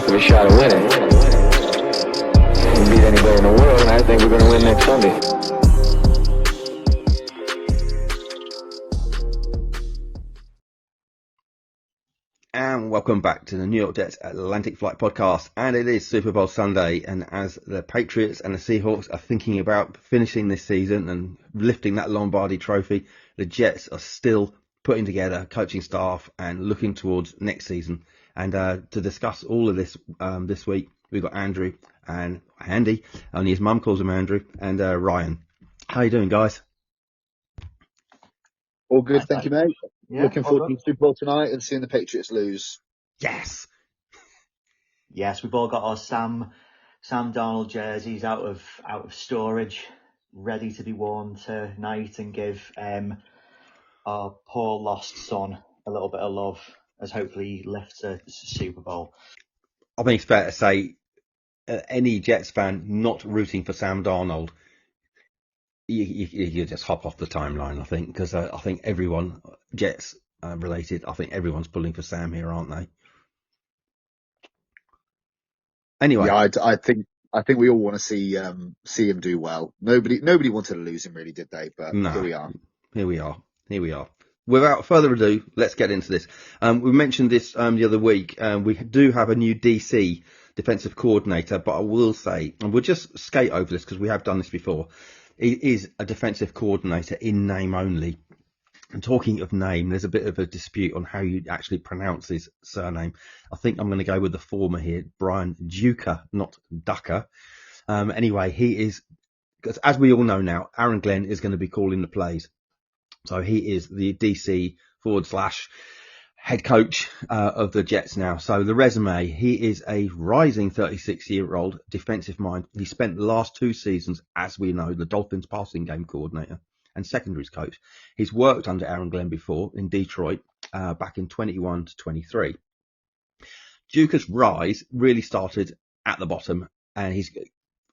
of a shot of winning. We can beat anybody in the world, and I think we're going to win next Sunday. And welcome back to the New York Jets Atlantic Flight podcast. And it is Super Bowl Sunday. And as the Patriots and the Seahawks are thinking about finishing this season and lifting that Lombardi trophy, the Jets are still putting together coaching staff and looking towards next season. And to discuss all of this this week, we've got Andrew and Andy, only his mum calls him Andrew, and Ryan. How you doing, guys? All good, thank you, mate. Yeah, looking forward to the Super Bowl tonight and seeing the Patriots lose. Yes. Yes, we've all got our Sam Darnold jerseys out of storage, ready to be worn tonight and give our poor lost son a little bit of love as hopefully he lifts a Super Bowl. I think it's fair to say any Jets fan not rooting for Sam Darnold, you just hop off the timeline, I think, because I think everyone, Jets related, I think everyone's pulling for Sam here, aren't they? Anyway. Yeah, I think we all want to see him do well. Nobody wanted to lose him, really, did they? But no, here we are. Here we are. Without further ado, let's get into this. We mentioned this the other week. We do have a new DC defensive coordinator, but I will say, and we'll just skate over this because we have done this before. He is a defensive coordinator in name only. And talking of name, there's a bit of a dispute on how you actually pronounce his surname. I think I'm going to go with the former here, Brian Duker, not Ducker. Anyway, he is, because as we all know now, Aaron Glenn is going to be calling the plays. So he is the DC / head coach of the Jets now. So the resume, he is a rising 36-year-old defensive mind. He spent the last 2 seasons, as we know, the Dolphins passing game coordinator and secondaries coach. He's worked under Aaron Glenn before in Detroit back in 21 to 23. Duker's rise really started at the bottom, and he's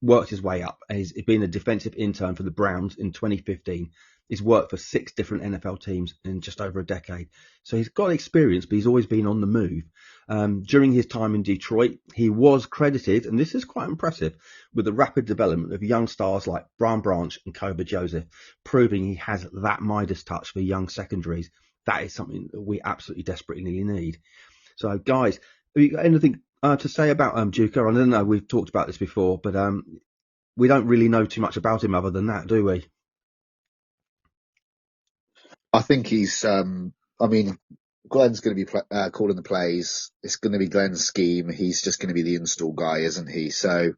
worked his way up. And he's been a defensive intern for the Browns in 2015. He's worked for 6 different NFL teams in just over a decade. So he's got experience, but he's always been on the move. During his time in Detroit, he was credited, and this is quite impressive, with the rapid development of young stars like Brian Branch and Kobe Joseph, proving he has that Midas touch for young secondaries. That is something that we absolutely desperately need. So, guys, have you got anything to say about Duker? I don't know, we've talked about this before, but we don't really know too much about him other than that, do we? I think he's, Glenn's going to be calling the plays. It's going to be Glenn's scheme. He's just going to be the install guy, isn't he? So,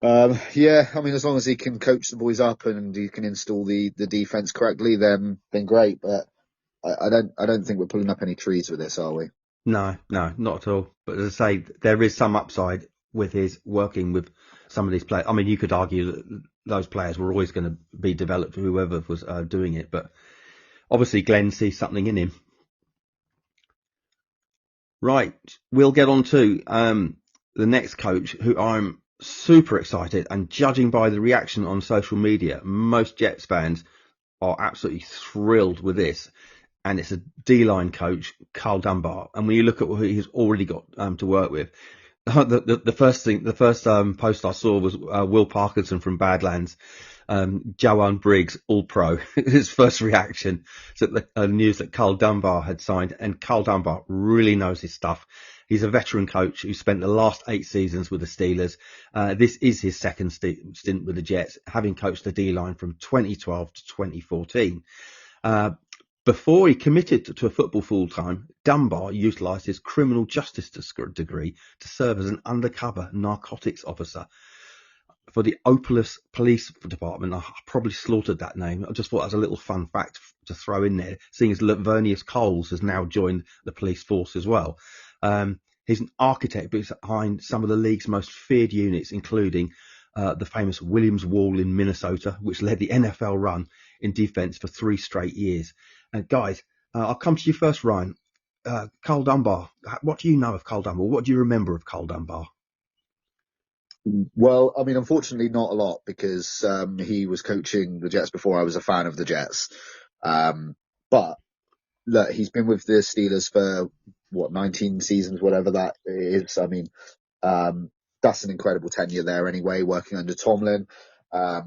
as long as he can coach the boys up and he can install the defense correctly, then great. But I don't think we're pulling up any trees with this, are we? No, not at all. But as I say, there is some upside with his working with some of these players. I mean, you could argue that those players were always going to be developed, whoever was doing it, but obviously, Glenn sees something in him. Right, we'll get on to the next coach, who I'm super excited, and judging by the reaction on social media, most Jets fans are absolutely thrilled with this. And it's a D-line coach, Carl Dunbar. And when you look at what he's already got to work with, the first post I saw was Will Parkinson from Badlands. Joanne Briggs, All-Pro, his first reaction to the news that Carl Dunbar had signed. And Carl Dunbar really knows his stuff. He's a veteran coach who spent the last 8 seasons with the Steelers. This is his second stint with the Jets, having coached the D-line from 2012 to 2014. Before he committed to a football full-time, Dunbar utilised his criminal justice degree to serve as an undercover narcotics officer for the Opolis Police Department. I probably slaughtered that name. I just thought that was a little fun fact to throw in there, seeing as Lavernius Coles has now joined the police force as well. He's an architect behind some of the league's most feared units, including the famous Williams Wall in Minnesota, which led the NFL run in defense for 3 straight years. And guys, I'll come to you first, Ryan. Carl Dunbar, what do you know of Carl Dunbar? What do you remember of Carl Dunbar? Well, unfortunately not a lot, because he was coaching the Jets before I was a fan of the Jets. But look, he's been with the Steelers for 19 seasons, whatever that is. I mean, that's an incredible tenure there anyway, working under Tomlin. I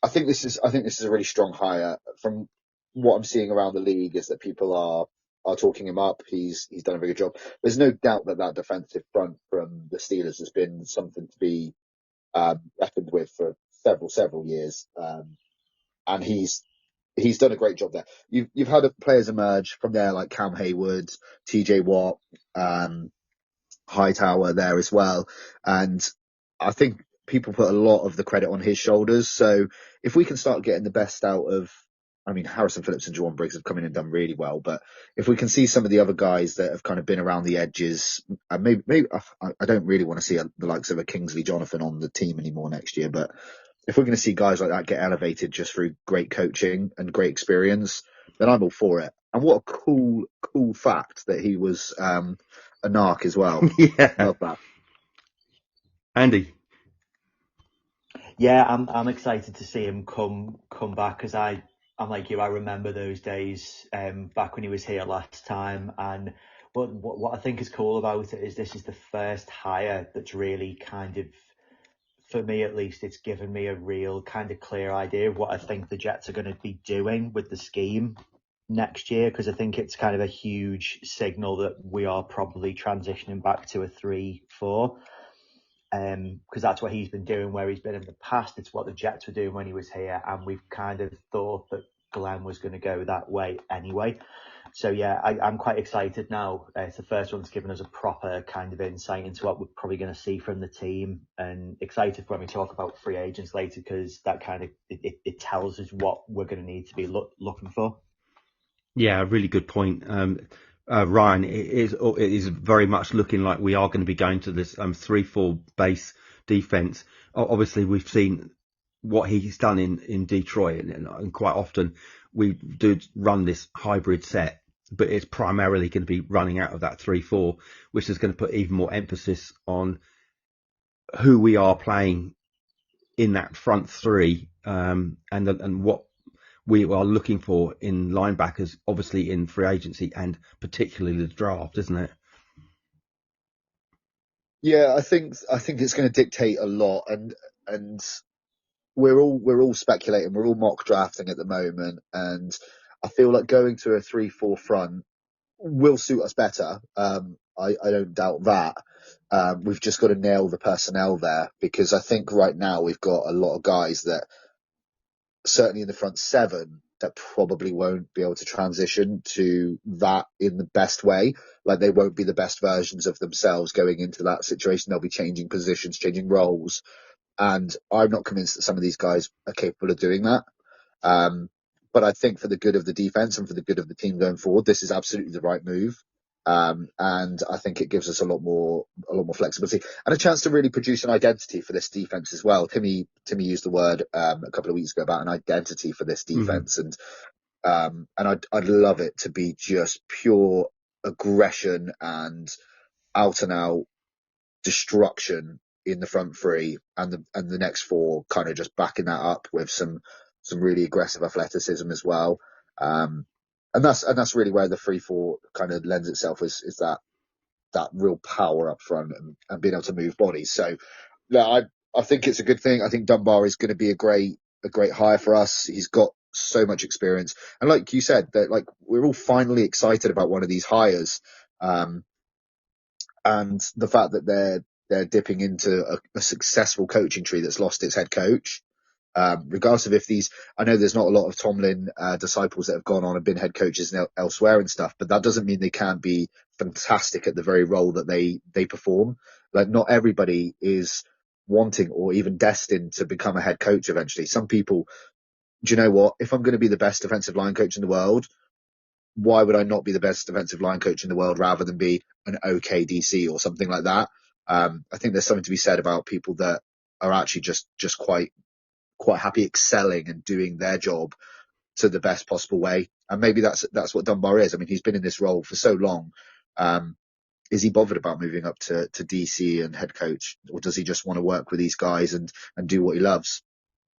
think this is a really strong hire. From what I'm seeing around the league is that people are talking him up. He's done a very good job. There's no doubt that defensive front from the Steelers has been something to be reckoned with for several years, and he's done a great job there. You've had players emerge from there like Cam Hayward, T.J. Watt, Hightower there as well, and I think people put a lot of the credit on his shoulders. So if we can start getting the best out of, I mean, Harrison Phillips and Jawan Briggs have come in and done really well, but if we can see some of the other guys that have kind of been around the edges, maybe I don't really want to see the likes of a Kingsley Jonathan on the team anymore next year, but if we're going to see guys like that get elevated just through great coaching and great experience, then I'm all for it. And what a cool fact that he was a narc as well. Yeah. Love that. Andy. Yeah, I'm excited to see him come back, because I'm like you. I remember those days back when he was here last time, and what I think is cool about it is this is the first hire that's really kind of, for me at least, it's given me a real kind of clear idea of what I think the Jets are going to be doing with the scheme next year, because I think it's kind of a huge signal that we are probably transitioning back to a 3-4. Because that's what he's been doing where he's been in the past. It's what the Jets were doing when he was here, and we've kind of thought that Glenn was going to go that way anyway. So yeah, I'm quite excited now. It's the first one that's given us a proper kind of insight into what we're probably going to see from the team, and excited for when we talk about free agents later, because that kind of it tells us what we're going to need to be looking for. Yeah, really good point. Ryan, it is very much looking like we are going to be going to this 3-4 base defense. Obviously, we've seen what he's done in Detroit, and quite often we do run this hybrid set, but it's primarily going to be running out of that 3-4, which is going to put even more emphasis on who we are playing in that front three, and what we are looking for in linebackers, obviously in free agency and particularly the draft, isn't it? Yeah, I think it's going to dictate a lot, and we're all speculating, we're all mock drafting at the moment, and I feel like going to a 3-4 front will suit us better. I don't doubt that. We've just got to nail the personnel there, because I think right now we've got a lot of guys that, certainly in the front seven, that probably won't be able to transition to that in the best way. Like, they won't be the best versions of themselves going into that situation. They'll be changing positions, changing roles. And I'm not convinced that some of these guys are capable of doing that. But I think for the good of the defense and for the good of the team going forward, this is absolutely the right move. And I think it gives us a lot more flexibility and a chance to really produce an identity for this defense as well. Timmy used the word a couple of weeks ago about an identity for this defense, and I'd love it to be just pure aggression and out destruction in the front three, and the next four kind of just backing that up with some really aggressive athleticism as well. And that's really where the 3-4 kind of lends itself, is that real power up front and being able to move bodies. So yeah, I think it's a good thing. I think Dunbar is going to be a great hire for us. He's got so much experience, and like you said, that like we're all finally excited about one of these hires, and the fact that they're dipping into a successful coaching tree that's lost its head coach. Regardless of if I know there's not a lot of Tomlin disciples that have gone on and been head coaches elsewhere and stuff, but that doesn't mean they can't be fantastic at the very role that they perform. Like, not everybody is wanting or even destined to become a head coach eventually. Some people, do you know what? If I'm going to be the best defensive line coach in the world, why would I not be the best defensive line coach in the world rather than be an OK DC or something like that? I think there's something to be said about people that are actually just quite happy excelling and doing their job to the best possible way. And maybe that's what Dunbar is. I mean, he's been in this role for so long. Is he bothered about moving up to DC and head coach, or does he just want to work with these guys and do what he loves?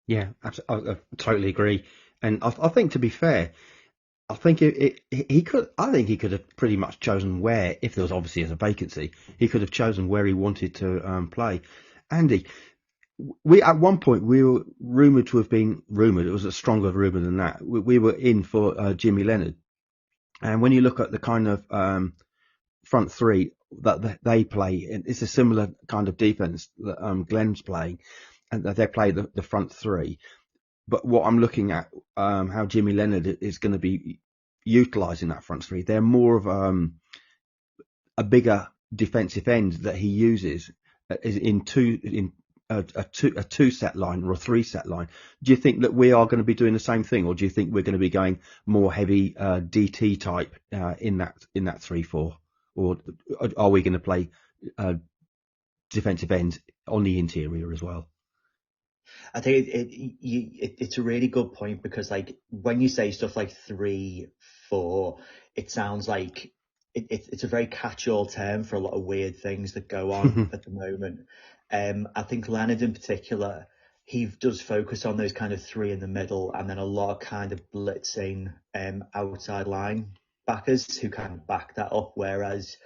Yeah, I totally agree. And I think, to be fair, I think he could. I think he could have pretty much chosen where, if there was obviously as a vacancy, he could have chosen where he wanted to play. Andy, we at one point we were rumored to have been rumored. It was a stronger rumor than that. We were in for Jimmy Leonard, and when you look at the kind of front three that they play, it's a similar kind of defense that Glenn's playing, and that they play the front three. But what I'm looking at, how Jimmy Leonard is going to be utilising that front three, they're more of a bigger defensive end that he uses is in a two set line or a three set line. Do you think that we are going to be doing the same thing, or do you think we're going to be going more heavy DT type in that 3-4, or are we going to play defensive end on the interior as well? I think it's a really good point, because like when you say stuff like 3-4, it sounds like it's a very catch-all term for a lot of weird things that go on at the moment. I think Leonard in particular, he does focus on those kind of three in the middle, and then a lot of kind of blitzing outside line backers who kind of back that up, whereas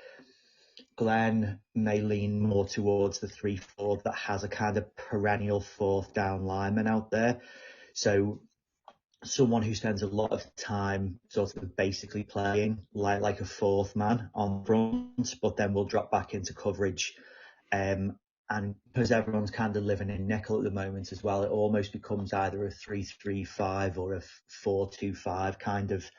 Glenn may lean more towards the 3-4 that has a kind of perennial fourth down lineman out there. So someone who spends a lot of time sort of basically playing like a fourth man on front, but then will drop back into coverage. And because everyone's kind of living in nickel at the moment as well, it almost becomes either a 3-3-5 or a 4-2-5 kind of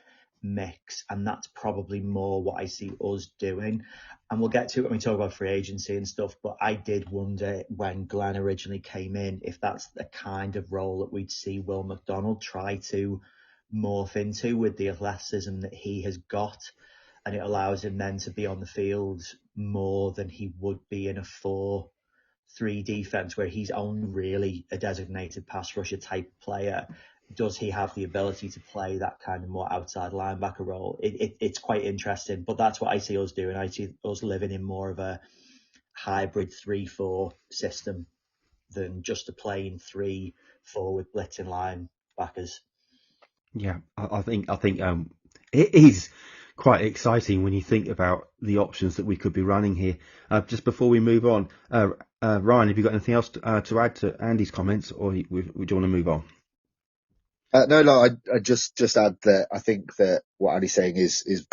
mix, and that's probably more what I see us doing. And we'll get to it when we talk about free agency and stuff, but I did wonder when Glenn originally came in if that's the kind of role that we'd see Will McDonald try to morph into with the athleticism that he has got, and it allows him then to be on the field more than he would be in a 4-3 defense where he's only really a designated pass rusher type player. Does he have the ability to play that kind of more outside linebacker role? It's quite interesting, but that's what I see us doing. I see us living in more of a hybrid 3-4 system than just a plain 3-4 with blitzing linebackers. Yeah, I think it is quite exciting when you think about the options that we could be running here. Just before we move on, Ryan, have you got anything else to add to Andy's comments, or do you want to move on? No, I just add that I think that what Andy's saying is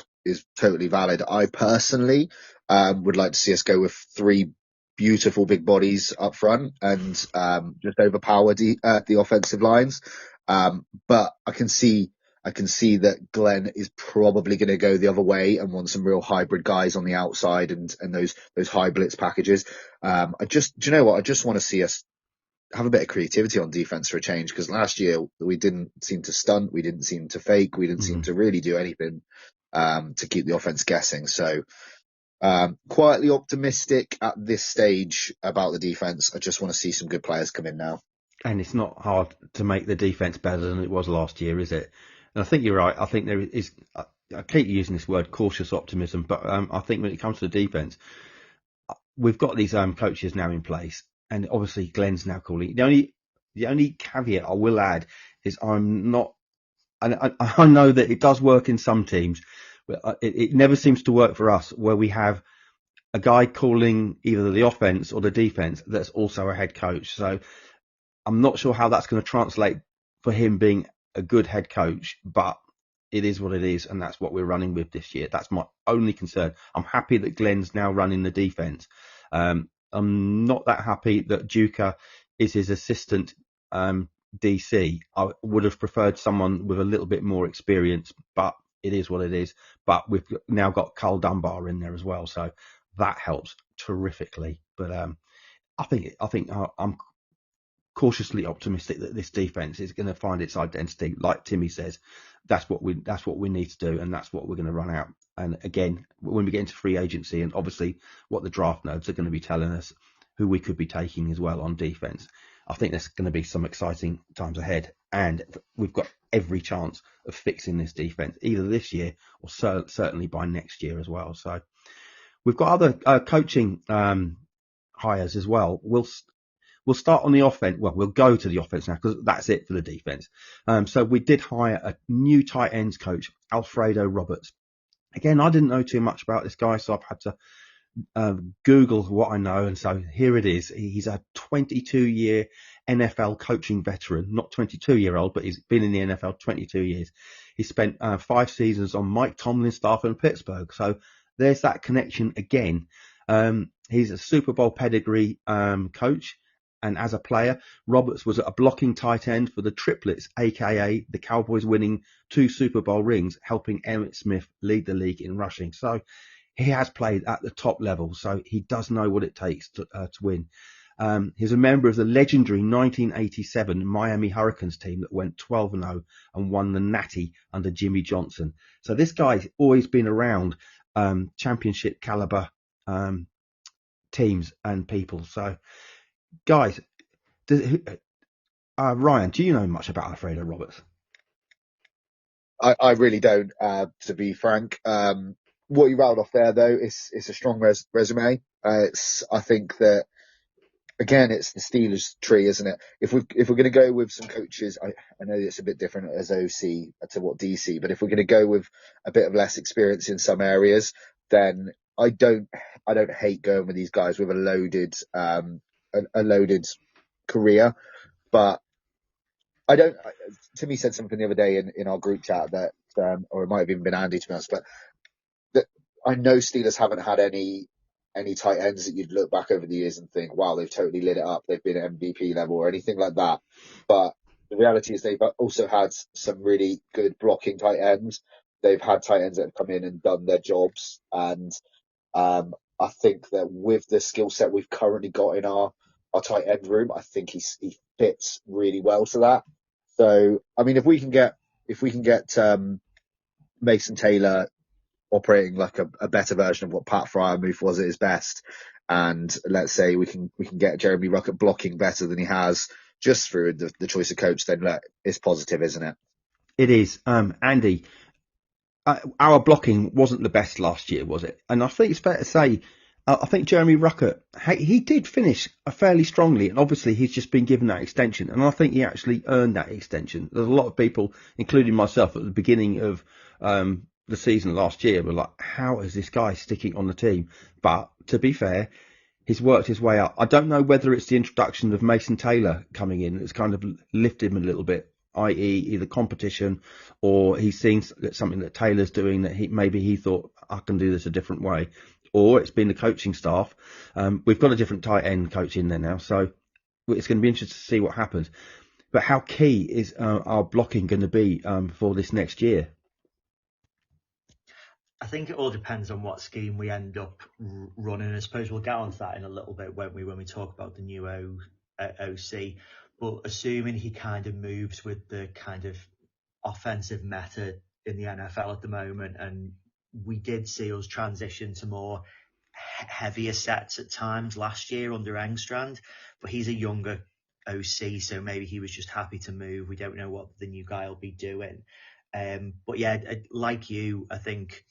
totally valid. I personally would like to see us go with three beautiful big bodies up front and just overpower the offensive lines. But I can see that Glenn is probably going to go the other way and want some real hybrid guys on the outside and those high blitz packages. Do you know what? I just want to see us have a bit of creativity on defense for a change, because last year we didn't seem to stunt, we didn't seem to fake, we didn't seem to really do anything to keep the offense guessing. So quietly optimistic at this stage about the defense. I just want to see some good players come in now. And it's not hard to make the defense better than it was last year, is it? And I think you're right. I think there is, I keep using this word, cautious optimism, but I think when it comes to the defense, we've got these coaches now in place. And obviously Glenn's now calling. The only caveat I will add is I'm not, and I know that it does work in some teams, but it never seems to work for us, where we have a guy calling either the offense or the defense that's also a head coach. So I'm not sure how that's going to translate for him being a good head coach, but it is what it is, and that's what we're running with this year. That's my only concern. I'm happy that Glenn's now running the defense. I'm not that happy that Duca is his assistant DC. I would have preferred someone with a little bit more experience, but it is what it is. But we've now got Carl Dunbar in there as well, so that helps terrifically. But I think I'm cautiously optimistic that this defense is going to find its identity. Like Timmy says, that's what we need to do, and that's what we're going to run out. And again, when we get into free agency, and obviously what the draft nerds are going to be telling us, who we could be taking as well on defense, I think there's going to be some exciting times ahead, and we've got every chance of fixing this defense either this year or certainly by next year as well. So we've got other coaching hires as well. we'll start on the offense. Well, we'll go to the offense now because that's it for the defense. So we did hire a new tight ends coach, Alfredo Roberts. Again, I didn't know too much about this guy, so I've had to Google what I know, and so here it is. He's a 22-year NFL coaching veteran, not 22-year-old, but he's been in the NFL 22 years. He spent 5 seasons on Mike Tomlin's staff in Pittsburgh, so there's that connection again. He's a Super Bowl pedigree coach, and as a player, Roberts was a blocking tight end for the Triplets, aka the Cowboys winning 2 Super Bowl rings, helping Emmitt Smith lead the league in rushing. So he has played at the top level, so he does know what it takes to win. He's a member of the legendary 1987 Miami Hurricanes team that went 12-0 and won the Natty under Jimmy Johnson. So this guy's always been around championship caliber teams and people. So, guys, Ryan, do you know much about Alfredo Roberts? I really don't, to be frank. What you rattled off there, though, is a strong resume. I think that, again, it's the Steelers tree, isn't it? If we're going to go with some coaches, I know it's a bit different as OC to what DC, but if we're going to go with a bit of less experience in some areas, then I don't hate going with these guys with a loaded career, but Timmy said something the other day in our group chat that, or it might have even been Andy, to be honest, but that I know Steelers haven't had any tight ends that you'd look back over the years and think, wow, they've totally lit it up. They've been at MVP level or anything like that. But the reality is they've also had some really good blocking tight ends. They've had tight ends that have come in and done their jobs. And I think that with the skill set we've currently got in our tight end room, I think he fits really well to that. So, I mean, if we can get Mason Taylor operating like a better version of what Pat Freiermuth was at his best, and let's say we can get Jeremy Ruckert blocking better than he has just through the choice of coach, then it's positive, isn't it? It is. Andy, our blocking wasn't the best last year, was it? And I think it's fair to say, I think Jeremy Ruckert, he did finish fairly strongly, and obviously he's just been given that extension, and I think he actually earned that extension. There's a lot of people, including myself, at the beginning of the season last year were like, how is this guy sticking on the team? But to be fair, he's worked his way up. I don't know whether it's the introduction of Mason Taylor coming in that's kind of lifted him a little bit, i.e. either competition or he's seen something that Taylor's doing that he thought, I can do this a different way. Or it's been the coaching staff. We've got a different tight end coach in there now, so it's going to be interesting to see what happens. But how key is our blocking going to be for this next year? I think it all depends on what scheme we end up running. I suppose we'll get onto that in a little bit when we talk about the new OC. But assuming he kind of moves with the kind of offensive method in the NFL at the moment, and we did see us transition to more heavier sets at times last year under Engstrand, but he's a younger OC, so maybe he was just happy to move. We don't know what the new guy will be doing. But yeah, like you, I think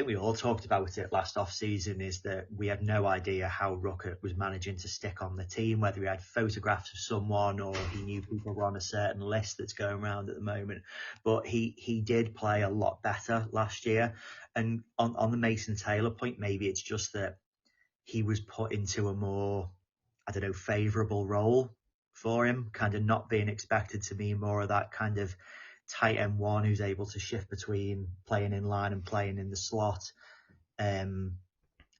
we all talked about it last off season, is that we had no idea how Ruckert was managing to stick on the team, whether he had photographs of someone or he knew people were on a certain list that's going around at the moment. But he did play a lot better last year. And on the Mason Taylor point, maybe it's just that he was put into a more, favourable role for him, kind of not being expected to be more of that kind of tight end one who's able to shift between playing in line and playing in the slot. And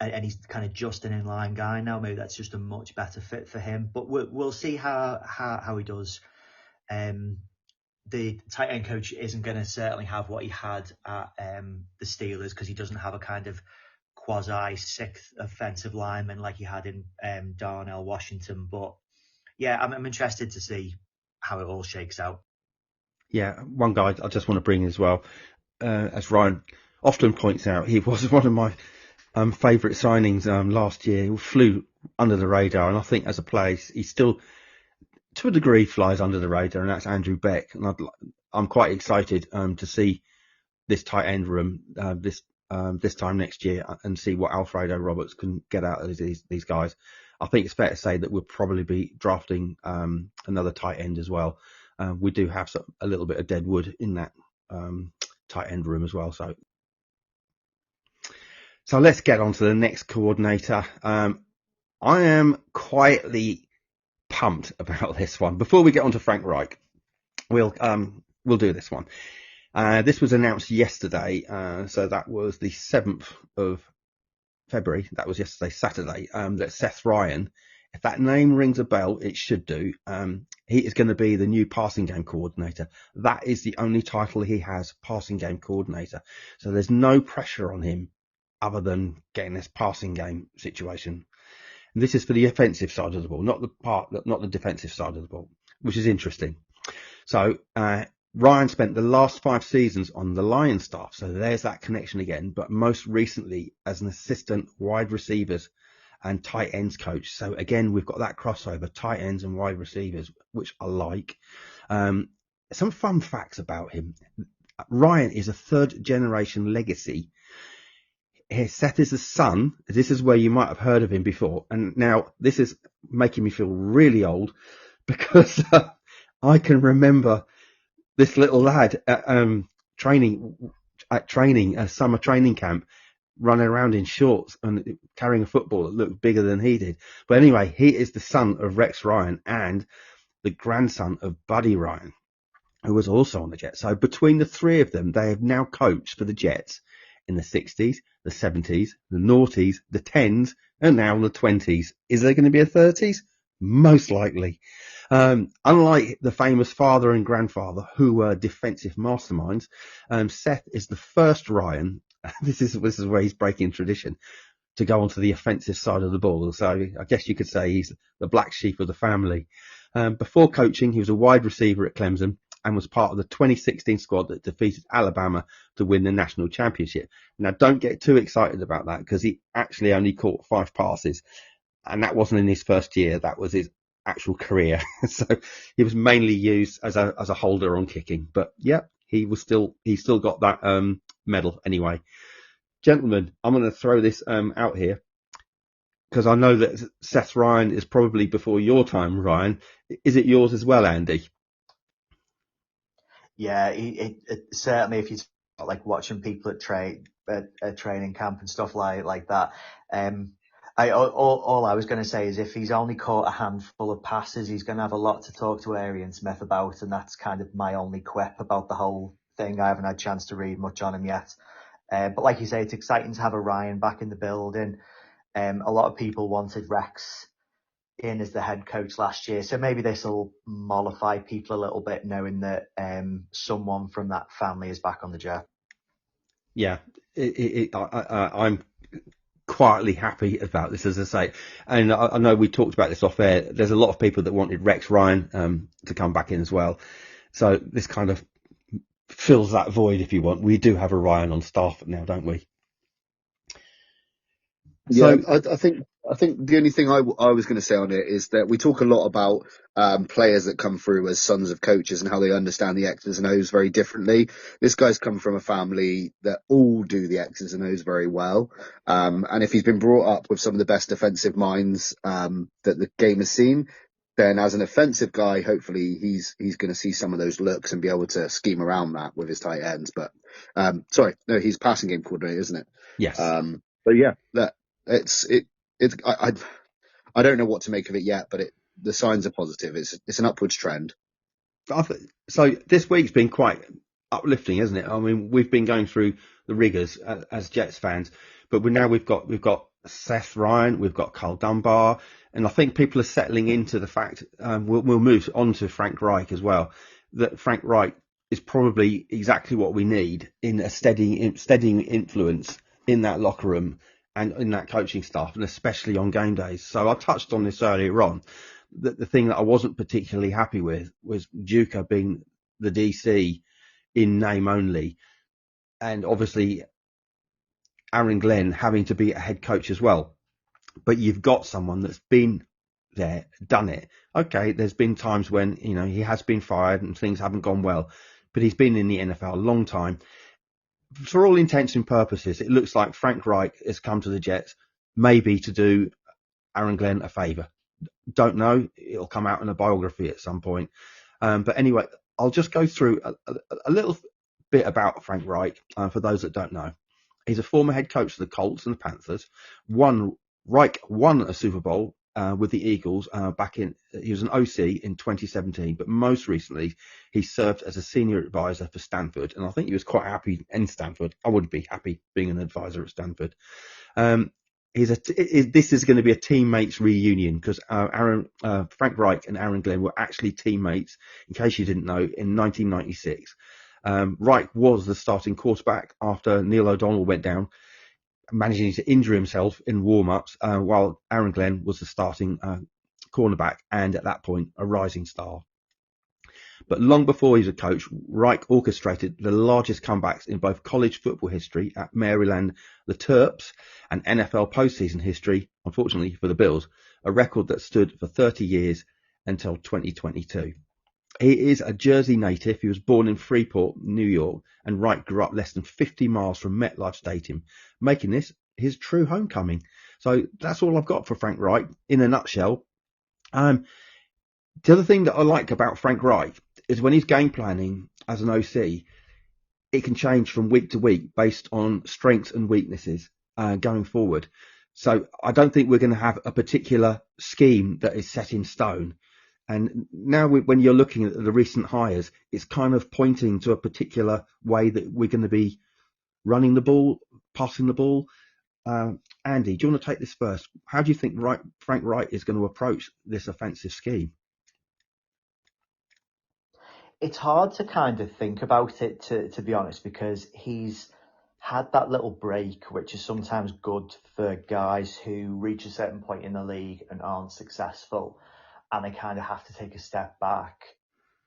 he's kind of just an inline guy now. Maybe that's just a much better fit for him. But we'll see how he does. The tight end coach isn't going to certainly have what he had at the Steelers, because he doesn't have a kind of quasi sixth offensive lineman like he had in Darnell Washington. But yeah, I'm interested to see how it all shakes out. Yeah, one guy I just want to bring in as well, as Ryan often points out, he was one of my favourite signings last year. He flew under the radar, and I think as a player, he still, to a degree, flies under the radar, and that's Andrew Beck. And I'm quite excited to see this tight end room this time next year and see what Alfredo Roberts can get out of these guys. I think it's fair to say that we'll probably be drafting another tight end as well. We do have a little bit of dead wood in that tight end room as well. So let's get on to the next coordinator. I am quietly pumped about this one. Before we get on to Frank Reich, we'll do this one. This was announced yesterday, so that was the 7th of February. That was yesterday, Saturday. That Seth Ryan, if that name rings a bell, it should do. He is going to be the new passing game coordinator. That is the only title he has, passing game coordinator. So there's no pressure on him other than getting this passing game situation. And this is for the offensive side of the ball, not the defensive side of the ball, which is interesting. So Ryan spent the last 5 seasons on the Lions staff, so there's that connection again, but most recently as an assistant wide receivers and tight ends coach. So again, we've got that crossover, tight ends and wide receivers, which I like. Some fun facts about him. Ryan is a 3rd generation legacy. Seth is the son. This is where you might have heard of him before. And now this is making me feel really old because I can remember this little lad at a summer training camp, running around in shorts and carrying a football that looked bigger than he did. But anyway, he is the son of Rex Ryan and the grandson of Buddy Ryan, who was also on the Jets. So between the 3 of them, they have now coached for the Jets in the 60s, the 70s, the noughties, the 10s, and now the 20s. Is there going to be a 30s? Most likely. Unlike the famous father and grandfather who were defensive masterminds, Seth is the first Ryan. This is where he's breaking tradition to go onto the offensive side of the ball. So I guess you could say he's the black sheep of the family. Before coaching, he was a wide receiver at Clemson and was part of the 2016 squad that defeated Alabama to win the national championship. Now, don't get too excited about that because he actually only caught 5 passes. And that wasn't in his first year. That was his actual career. So he was mainly used as a holder on kicking. But yeah, he still got that medal anyway. Gentlemen, I'm going to throw this out here because I know that Seth Ryan is probably before your time, Ryan. Is it yours as well, Andy? Yeah, it certainly, if you like watching people at training camp and stuff like that. All I was going to say is if he's only caught a handful of passes, he's going to have a lot to talk to Arian Smith about, and that's kind of my only quip about the whole thing. I haven't had a chance to read much on him yet. But like you say, it's exciting to have a Ryan back in the building. A lot of people wanted Rex in as the head coach last year, so maybe this will mollify people a little bit knowing that someone from that family is back on the job. Yeah, I'm quietly happy about this, as I say, and I know we talked about this off air. There's a lot of people that wanted Rex Ryan to come back in as well, so this kind of fills that void, if you want. We do have a Ryan on staff now, don't we? Yeah, I think the only thing I was going to say on it is that we talk a lot about players that come through as sons of coaches and how they understand the X's and O's very differently. This guy's come from a family that all do the X's and O's very well. And if he's been brought up with some of the best defensive minds that the game has seen, then as an offensive guy, hopefully he's going to see some of those looks and be able to scheme around that with his tight ends. But he's passing game coordinator, isn't it? Yes. But yeah, I don't know what to make of it yet, but the signs are positive. It's an upwards trend. So this week's been quite uplifting, isn't it? I mean, we've been going through the rigours as Jets fans, but we've got Seth Ryan, we've got Carl Dunbar, and I think people are settling into the fact we'll move on to Frank Reich as well. That Frank Reich is probably exactly what we need in a steadying influence in that locker room and in that coaching staff, and especially on game days. So I touched on this earlier on. The thing that I wasn't particularly happy with was Duca being the DC in name only, and obviously Aaron Glenn having to be a head coach as well. But you've got someone that's been there, done it. Okay, there's been times when, he has been fired and things haven't gone well, but he's been in the NFL a long time. For all intents and purposes, it looks like Frank Reich has come to the Jets maybe to do Aaron Glenn a favour. Don't know. It'll come out in a biography at some point. But anyway, I'll just go through a little bit about Frank Reich for those that don't know. He's a former head coach of the Colts and the Panthers. Reich won a Super Bowl with the Eagles he was an OC in 2017, but most recently he served as a senior advisor for Stanford, and I think he was quite happy in Stanford. I would be happy being an advisor at Stanford. This is going to be a teammates reunion because Frank Reich and Aaron Glenn were actually teammates, in case you didn't know, in 1996. Reich was the starting quarterback after Neil O'Donnell went down, managing to injure himself in warm-ups, while Aaron Glenn was the starting cornerback and at that point a rising star. But long before he was a coach, Reich orchestrated the largest comebacks in both college football history at Maryland, the Terps, and NFL postseason history, unfortunately for the Bills, a record that stood for 30 years until 2022. He is a Jersey native. He was born in Freeport, New York, and Reich grew up less than 50 miles from MetLife Stadium, making this his true homecoming. So that's all I've got for Frank Reich in a nutshell. The other thing that I like about Frank Reich is when he's game planning as an OC, it can change from week to week based on strengths and weaknesses going forward. So I don't think we're going to have a particular scheme that is set in stone. And now when you're looking at the recent hires, it's kind of pointing to a particular way that we're going to be running the ball, passing the ball. Andy, do you want to take this first? How do you think Frank Reich is going to approach this offensive scheme? It's hard to kind of think about it, to be honest, because he's had that little break, which is sometimes good for guys who reach a certain point in the league and aren't successful, and they kind of have to take a step back.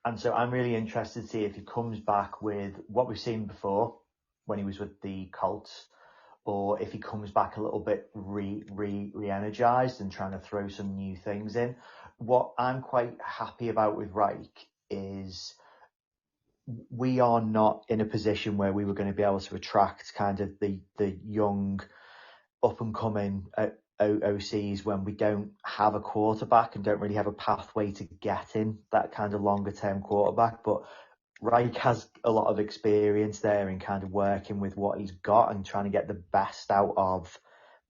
And so I'm really interested to see if he comes back with what we've seen before when he was with the Colts, or if he comes back a little bit re-energized and trying to throw some new things in. What I'm quite happy about with Reich is we are not in a position where we were going to be able to attract kind of the young up and coming OCs when we don't have a quarterback and don't really have a pathway to getting that kind of longer term quarterback. But Reich has a lot of experience there in kind of working with what he's got and trying to get the best out of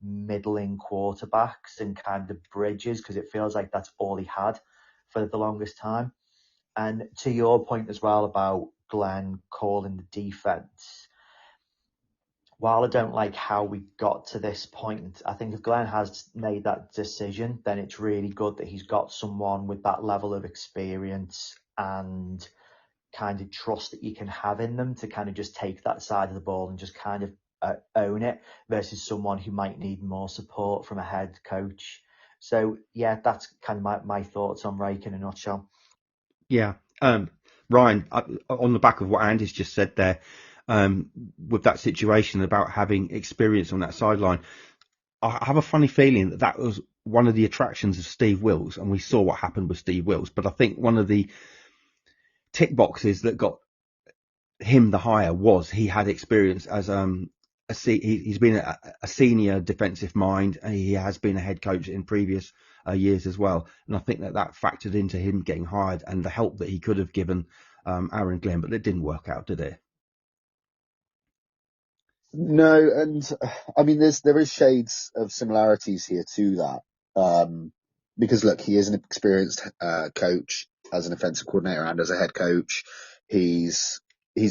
middling quarterbacks and kind of bridges, because it feels like that's all he had for the longest time. And to your point as well about Glenn calling the defense, while I don't like how we got to this point, I think if Glenn has made that decision, then it's really good that he's got someone with that level of experience and kind of trust that you can have in them to kind of just take that side of the ball and just kind of own it, versus someone who might need more support from a head coach. So yeah, that's kind of my thoughts on Reich in a nutshell. Yeah. Ryan, on the back of what Andy's just said there, with that situation about having experience on that sideline, I have a funny feeling that was one of the attractions of Steve Wilks, and we saw what happened with Steve Wilks. But I think one of the tick boxes that got him the hire was he had experience as he's been a senior defensive mind. He has been a head coach in previous years as well, and I think that factored into him getting hired and the help that he could have given Aaron Glenn, but it didn't work out, did it? No, and I mean, there is shades of similarities here to that, because look, he is an experienced coach as an offensive coordinator and as a head coach. He's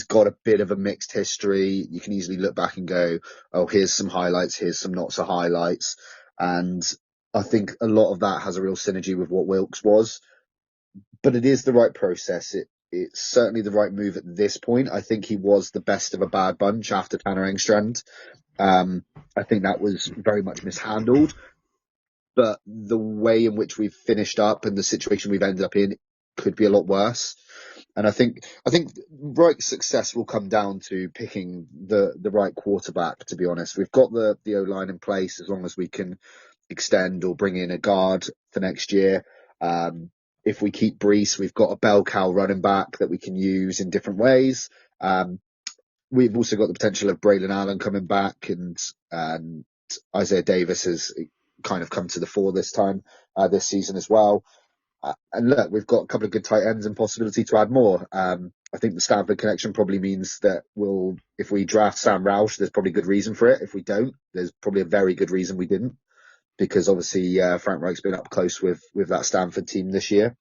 got a bit of a mixed history. You can easily look back and go, oh, here's some highlights, here's some not so highlights, and I think a lot of that has a real synergy with what Wilks was. But it is the right process. It's certainly the right move at this point. I think he was the best of a bad bunch after Tanner Engstrand. I think that was very much mishandled. But the way in which we've finished up and the situation we've ended up in could be a lot worse. And I think Reich's success will come down to picking the right quarterback, to be honest. We've got the O-line in place as long as we can extend or bring in a guard for next year. If we keep Brees, we've got a bell cow running back that we can use in different ways. We've also got the potential of Braylon Allen coming back, and Isaiah Davis has kind of come to the fore this time, this season as well. And look, we've got a couple of good tight ends and possibility to add more. I think the Stanford connection probably means that if we draft Sam Roush, there's probably good reason for it. If we don't, there's probably a very good reason we didn't, because obviously Frank Reich's been up close with that Stanford team this year.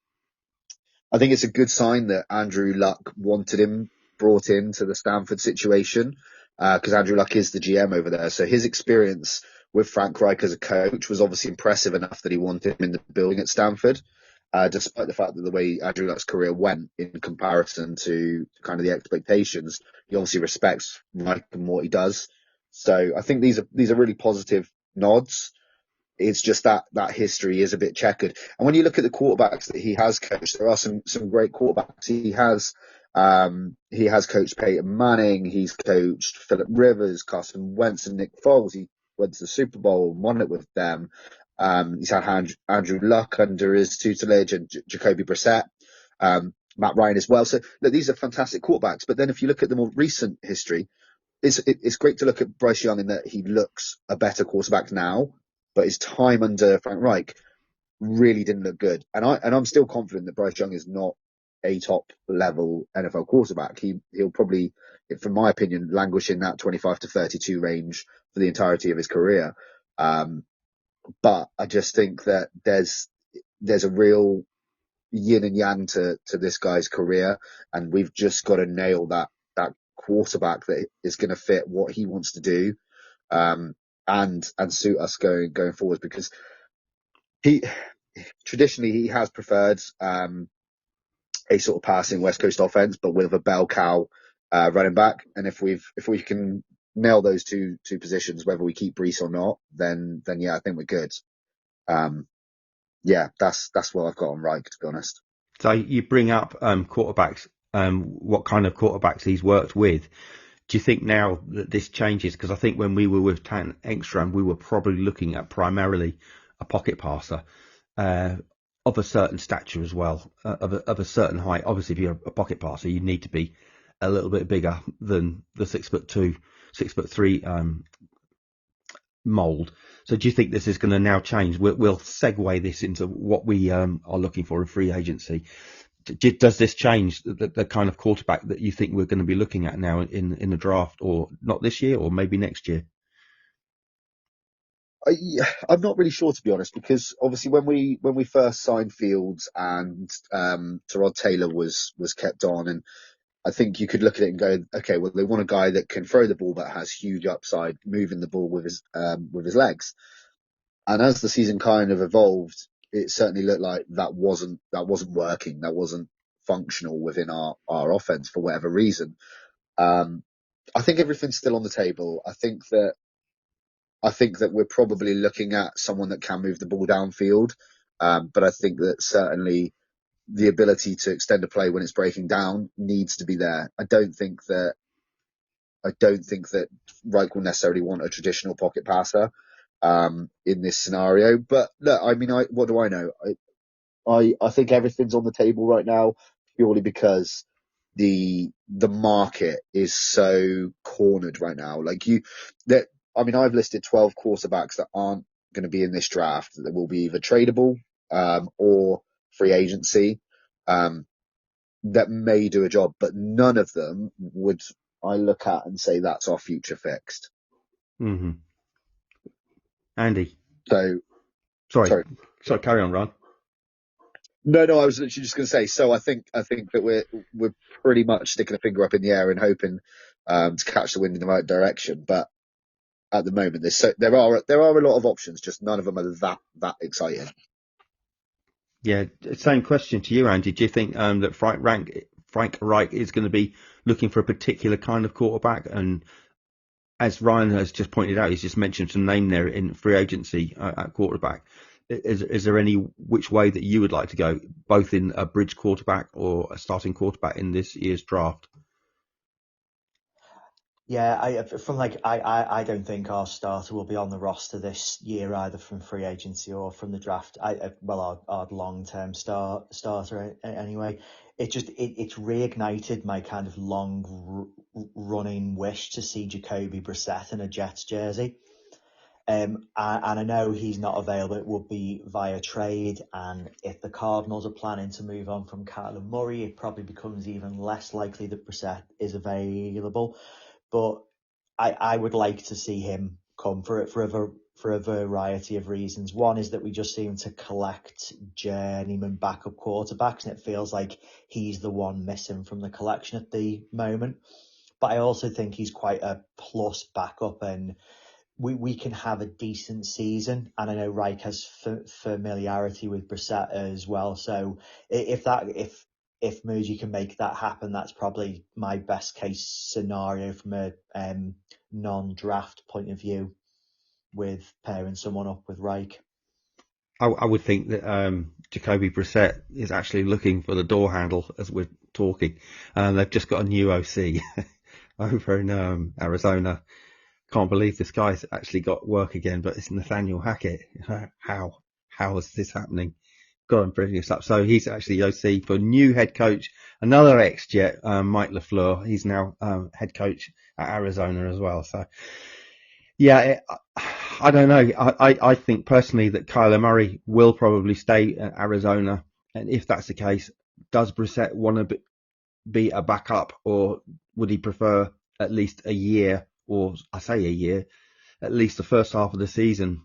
I think it's a good sign that Andrew Luck wanted him brought into the Stanford situation, because Andrew Luck is the GM over there. So his experience with Frank Reich as a coach was obviously impressive enough that he wanted him in the building at Stanford, despite the fact that the way Andrew Luck's career went in comparison to kind of the expectations. He obviously respects Reich and what he does. So I think these are really positive nods. It's just that history is a bit checkered. And when you look at the quarterbacks that he has coached, there are some great quarterbacks. He has coached Peyton Manning. He's coached Phillip Rivers, Carson Wentz, and Nick Foles. He went to the Super Bowl and won it with them. He's had Andrew Luck under his tutelage, and Jacoby Brissett, Matt Ryan as well. So look, these are fantastic quarterbacks. But then if you look at the more recent history, it's great to look at Bryce Young in that he looks a better quarterback now, but his time under Frank Reich really didn't look good. And I'm still confident that Bryce Young is not a top level NFL quarterback. He'll probably, from my opinion, languish in that 25 to 32 range for the entirety of his career. But I just think that there's a real yin and yang to this guy's career, and we've just got to nail that quarterback that is going to fit what he wants to do, and suit us going forward, because he traditionally has preferred a sort of passing West Coast offense, but with a bell cow running back. And if we can nail those two positions, whether we keep Brees or not, then yeah, I think we're good. Yeah, that's what I've got on Reich, to be honest. So you bring up quarterbacks, what kind of quarterbacks he's worked with. Do you think now that this changes? Because I think when we were with Tan Engstrom, we were probably looking at primarily a pocket passer of a certain stature as well, of a certain height. Obviously, if you're a pocket passer, you need to be a little bit bigger than the 6'2", 6'3" mold. So do you think this is going to now change? We'll segue this into what we are looking for in free agency. Does this change the kind of quarterback that you think we're going to be looking at now in the draft, or not this year, or maybe next year? I'm not really sure, to be honest, because obviously when we first signed Fields and Tyrod Taylor was kept on, and I think you could look at it and go, okay, well, they want a guy that can throw the ball but has huge upside moving the ball with his legs. And as the season kind of evolved, it certainly looked like that wasn't working. That wasn't functional within our offense for whatever reason. I think everything's still on the table. I think that we're probably looking at someone that can move the ball downfield. But I think that certainly the ability to extend a play when it's breaking down needs to be there. I don't think that Reich will necessarily want a traditional pocket passer in this scenario. But look, I mean, what do I know? I think everything's on the table right now purely because the market is so cornered right now. I've listed 12 quarterbacks that aren't going to be in this draft, that will be either tradable or free agency, that may do a job, but none of them would I look at and say that's our future fixed. Mm-hmm. Andy. So sorry, carry on, Ron. No, I was literally just going to say. So I think that we're pretty much sticking a finger up in the air and hoping to catch the wind in the right direction. But at the moment, there are a lot of options. Just none of them are that exciting. Yeah, same question to you, Andy. Do you think that Frank Reich is going to be looking for a particular kind of quarterback? And as Ryan has just pointed out, he's just mentioned some name there in free agency at quarterback. Is there any which way that you would like to go, both in a bridge quarterback or a starting quarterback in this year's draft? Yeah, I don't think our starter will be on the roster this year, either from free agency or from the draft. Our long-term starter anyway. It's reignited my kind of long running wish to see Jacoby Brissett in a Jets jersey. And I know he's not available. It would be via trade. And if the Cardinals are planning to move on from Kyler Murray, it probably becomes even less likely that Brissett is available. But I would like to see him come for a variety of reasons. One is that we just seem to collect journeyman backup quarterbacks, and it feels like he's the one missing from the collection at the moment. But I also think he's quite a plus backup, and we can have a decent season. And I know Reich has familiarity with Brissett as well. So if Muji can make that happen, that's probably my best case scenario from a non-draft point of view, with pairing someone up with Reich. I would think that Jacoby Brissett is actually looking for the door handle as we're talking. They've just got a new OC over in Arizona. Can't believe this guy's actually got work again, but it's Nathaniel Hackett. How is this happening? God, I'm bringing this up. So he's actually OC for new head coach, another ex-Jet, Mike LaFleur. He's now head coach at Arizona as well. So yeah, I don't know. I think personally that Kyler Murray will probably stay at Arizona. And if that's the case, does Brissett want to be a backup, or would he prefer at least a year, or I say a year, at least the first half of the season,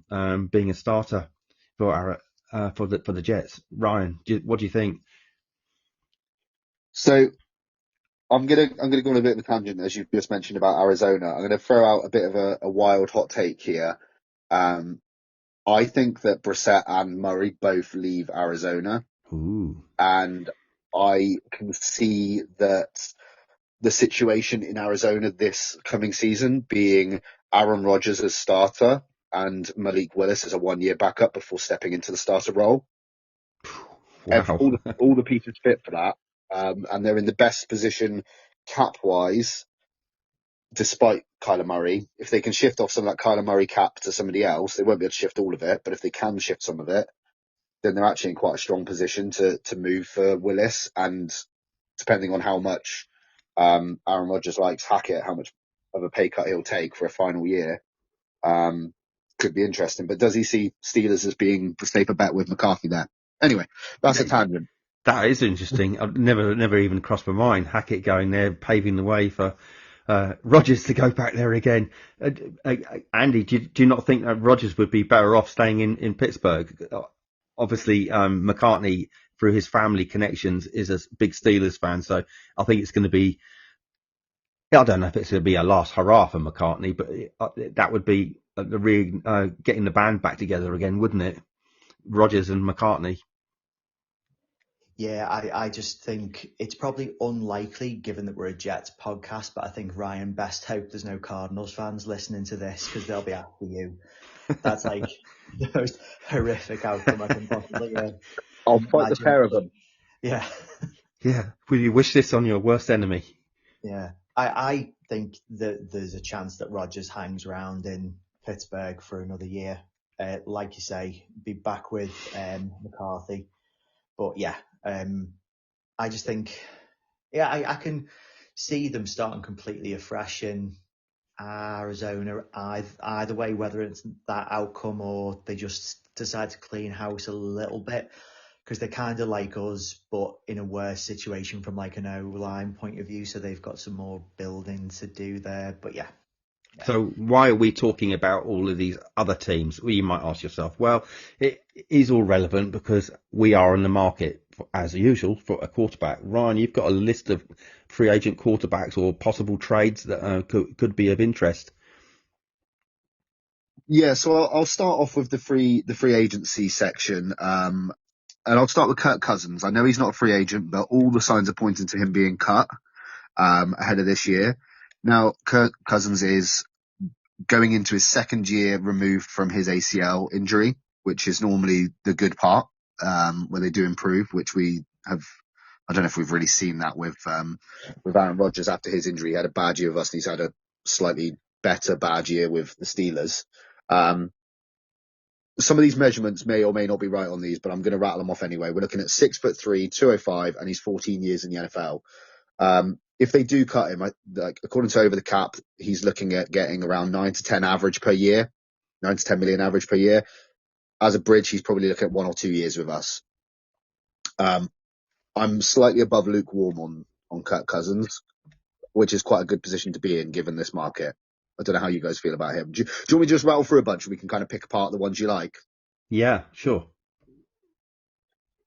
being a starter for the Jets? Ryan, what do you think? So I'm gonna go on a bit of a tangent, as you've just mentioned about Arizona. I'm gonna throw out a bit of a wild hot take here. I think that Brissett and Murray both leave Arizona. Ooh. And I can see that the situation in Arizona this coming season being Aaron Rodgers as starter and Malik Willis as a 1-year backup before stepping into the starter role. Wow. All the pieces fit for that. And they're in the best position cap-wise, despite Kyler Murray. If they can shift off some of that Kyler Murray cap to somebody else, they won't be able to shift all of it, but if they can shift some of it, then they're actually in quite a strong position to move for Willis. And depending on how much Aaron Rodgers likes Hackett, how much of a pay cut he'll take for a final year, could be interesting. But does he see Steelers as being the safer bet with McCarthy there? Anyway, that's a tangent. That is interesting. I've never even crossed my mind. Hackett going there, paving the way for Rodgers to go back there again. Andy, do you not think that Rodgers would be better off staying in Pittsburgh? Obviously, McCartney, through his family connections, is a big Steelers fan. So I think it's going to be, I don't know if it's going to be a last hurrah for McCartney, but that would be getting the band back together again, wouldn't it? Rodgers and McCartney. Yeah, I just think it's probably unlikely, given that we're a Jets podcast, but I think, Ryan, best hope there's no Cardinals fans listening to this, because they'll be after you. That's like the most horrific outcome I can possibly I'll fight the imagine. pair of them. Yeah. Yeah. Will you wish this on your worst enemy? Yeah. I think that there's a chance that Rodgers hangs around in Pittsburgh for another year. Like you say, be back with McCarthy. But yeah, I just think, I can see them starting completely afresh in Arizona either way, whether it's that outcome or they just decide to clean house a little bit, because they're kind of like us, but in a worse situation from like an O-line point of view. So they've got some more building to do there. But yeah. So why are we talking about all of these other teams? Well, you might ask yourself, well, it is all relevant because we are in the market, as usual, for a quarterback. Ryan, you've got a list of free agent quarterbacks or possible trades that could be of interest. Yeah, so I'll start off with the free agency section. And I'll start with Kirk Cousins. I know he's not a free agent, but all the signs are pointing to him being cut ahead of this year. Now, Kirk Cousins is going into his second year removed from his ACL injury, which is normally the good part, where they do improve, which we have. I don't know if we've really seen that with Aaron Rodgers after his injury. He had a bad year with us, and he's had a slightly better bad year with the Steelers. Some of these measurements may or may not be right on these, but I'm going to rattle them off anyway. We're looking at 6'3", 205, and he's 14 years in the NFL. If they do cut him, according to Over the Cap, he's looking at getting around 9 to 10 average per year. 9 to 10 million average per year. As a bridge, he's probably looking at 1 or 2 years with us. I'm slightly above lukewarm on Kirk Cousins, which is quite a good position to be in given this market. I don't know how you guys feel about him. Do you want me to just rattle through a bunch and we can kind of pick apart the ones you like? Yeah, sure.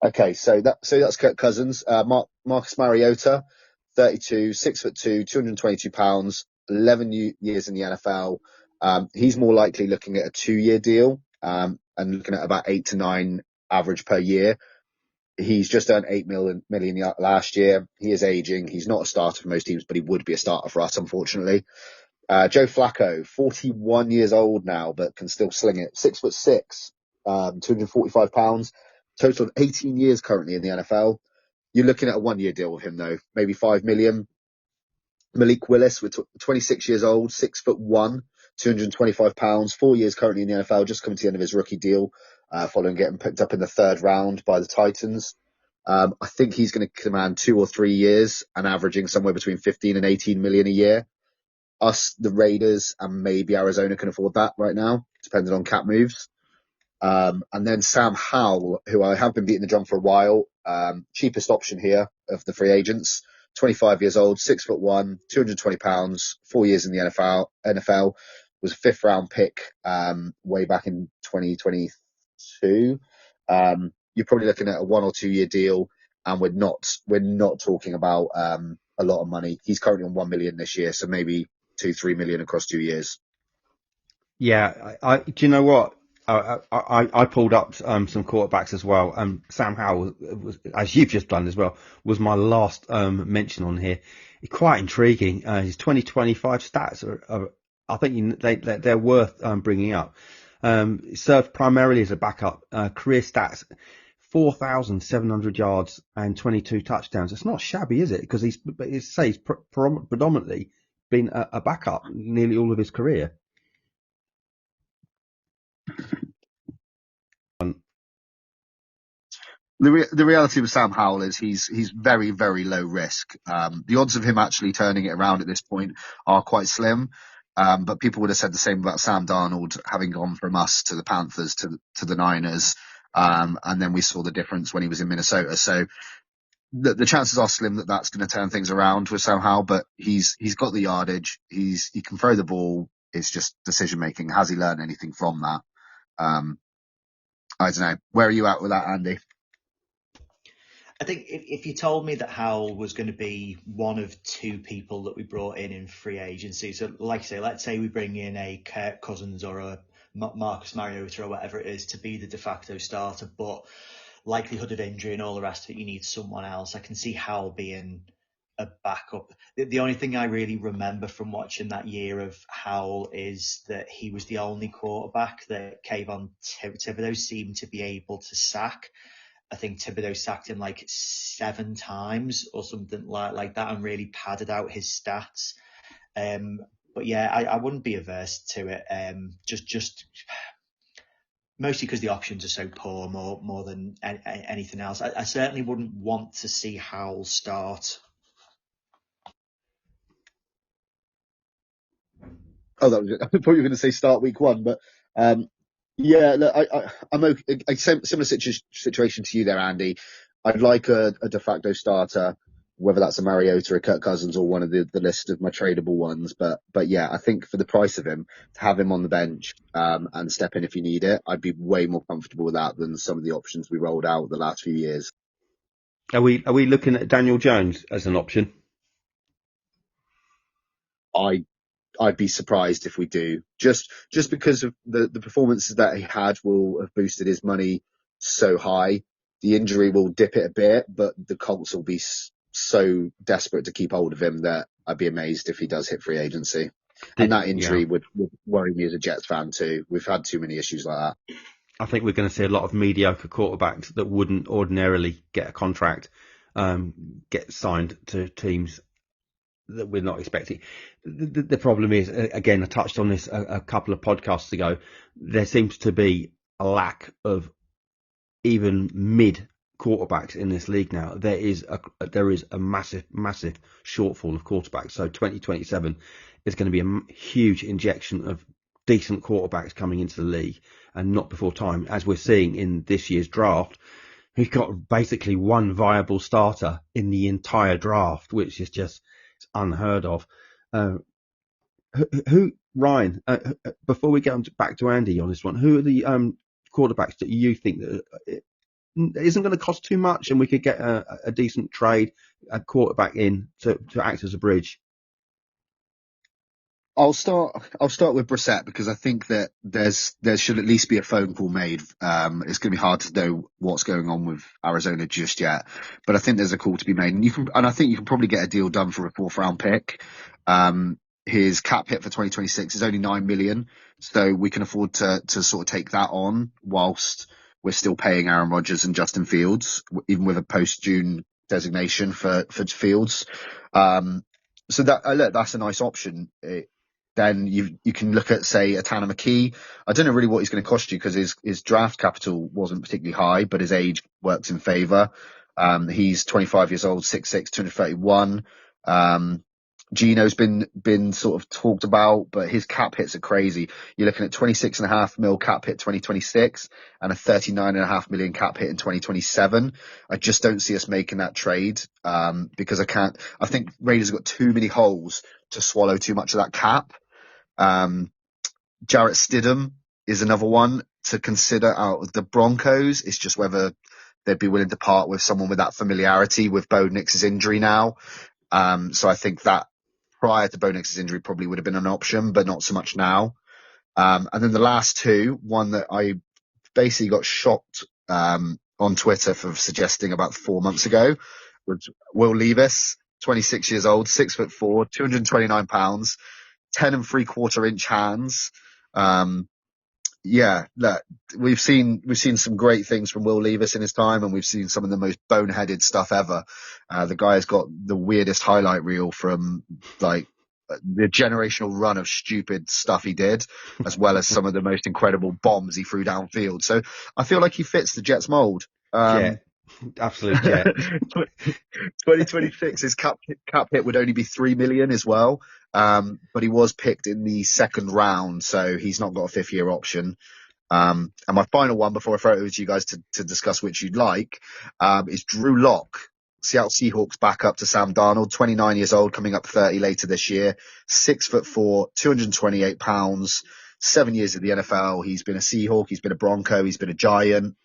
Okay, so that's Kirk Cousins. Marcus Mariota, 32, 6'2", 222 pounds, 11 years in the NFL. He's more likely looking at a 2-year deal, and looking at about 8 to 9 average per year. He's just earned 8 million last year. He is aging. He's not a starter for most teams, but he would be a starter for us, unfortunately. Joe Flacco, 41 years old now, but can still sling it. 6'6", 245 pounds. Total of 18 years currently in the NFL. You're looking at a 1-year deal with him, though, maybe 5 million. Malik Willis, with 26 years old, 6'1", 225 pounds, 4 years currently in the NFL, just coming to the end of his rookie deal, following getting picked up in the 3rd round by the Titans. I think he's going to command 2 or 3 years and averaging somewhere between 15 and 18 million a year. Us, the Raiders, and maybe Arizona can afford that right now, depending on cap moves. And then Sam Howell, who I have been beating the drum for a while, cheapest option here of the free agents, 25 years old, 6'1", 220 pounds, 4 years in the NFL, was a 5th round pick, way back in 2022. You're probably looking at a 1 or 2 year deal, and we're not talking about, a lot of money. He's currently on 1 million this year, so maybe 2-3 million across 2 years. Yeah, do you know what? I pulled up some quarterbacks as well. Sam Howell, was, as you've just done as well, was my last mention on here. Quite intriguing. His 2025 stats are I think they're worth bringing up. Served primarily as a backup. Career stats: 4,700 yards and 22 touchdowns. It's not shabby, is it? Because he's predominantly been a backup nearly all of his career. The reality with Sam Howell is he's very, very low risk. The odds of him actually turning it around at this point are quite slim. But people would have said the same about Sam Darnold having gone from us to the Panthers to the Niners. And then we saw the difference when he was in Minnesota. So the chances are slim that that's going to turn things around with Sam Howell, but he's got the yardage. He can throw the ball. It's just decision making. Has he learned anything from that? I don't know. Where are you at with that, Andy? I think if you told me that Howell was going to be one of 2 people that we brought in free agency, so like I say, let's say we bring in a Kirk Cousins or a Marcus Mariota or whatever it is to be the de facto starter, but likelihood of injury and all the rest of it, you need someone else. I can see Howell being a backup. The only thing I really remember from watching that year of Howell is that he was the only quarterback that Kayvon Thibodeau seemed to be able to sack. I think Thibodeau sacked him like 7 times or something like that, and really padded out his stats. But yeah, I wouldn't be averse to it. Just mostly because the options are so poor, more than anything else. I certainly wouldn't want to see Howell start. Oh, that was it. I thought you were going to say start week 1, but yeah, look, I'm okay. A similar situation to you there, Andy. I'd like a de facto starter, whether that's a Mariota or a Kirk Cousins or one of the list of my tradable ones. But yeah, I think for the price of him, to have him on the bench and step in if you need it, I'd be way more comfortable with that than some of the options we rolled out the last few years. Are we looking at Daniel Jones as an option? I'd be surprised if we do, just because of the performances that he had will have boosted his money so high. The injury will dip it a bit, but the Colts will be so desperate to keep hold of him that I'd be amazed if he does hit free agency. And that injury would worry me as a Jets fan too. We've had too many issues like that. I think we're going to see a lot of mediocre quarterbacks that wouldn't ordinarily get a contract get signed to teams that we're not expecting. The problem is, again, I touched on this a couple of podcasts ago, there seems to be a lack of even mid quarterbacks in this league now. There is a massive shortfall of quarterbacks. So 2027 is going to be a huge injection of decent quarterbacks coming into the league and not before time, as we're seeing in this year's draft. We've got basically one viable starter in the entire draft, which is just unheard of. Ryan, before we get back to Andy on this one, who are the quarterbacks that you think that isn't going to cost too much and we could get a decent trade, a quarterback in to act as a bridge? I'll start with Brissett because I think that there should at least be a phone call made. It's going to be hard to know what's going on with Arizona just yet, but I think there's a call to be made, and I think you can probably get a deal done for a 4th round pick. His cap hit for 2026 is only 9 million, so we can afford to sort of take that on whilst we're still paying Aaron Rodgers and Justin Fields, even with a post-June designation for Fields. So that's a nice option. Then you can look at, say, a Tanner McKee. I don't know really what he's going to cost you because his draft capital wasn't particularly high, but his age works in favour. He's 25 years old, 6'6", 231. Gino's been sort of talked about, but his cap hits are crazy. You're looking at 26.5 mil cap hit 2026 and a 39.5 million cap hit in 2027. I just don't see us making that trade because I think Raiders have got too many holes to swallow too much of that cap. Jarrett Stidham is another one to consider out of the Broncos. It's just whether they'd be willing to part with someone with that familiarity with Bo Nix's injury now. So I think that prior to Bo Nix's injury probably would have been an option, but not so much now. And then the last two, one that I basically got shocked on Twitter for suggesting about 4 months ago, was Will Levis, 26 years old, 6'4", 229 pounds, 10 3/4 inch hands. Look, we've seen some great things from Will Levis in his time, and we've seen some of the most boneheaded stuff ever. The guy has got the weirdest highlight reel from like the generational run of stupid stuff he did, as well as some of the most incredible bombs he threw downfield. So I feel like he fits the Jets mold. Absolute jet. 2026, his cap hit would only be 3 million as well. But he was picked in the 2nd round, so he's not got a 5th-year option. And my final one before I throw it over to you guys to discuss which you'd like, is Drew Lock, Seattle Seahawks backup to Sam Darnold, 29 years old, coming up 30 later this year, 6'4", 228 pounds, 7 years of the NFL. He's been a Seahawk, he's been a Bronco, he's been a Giant.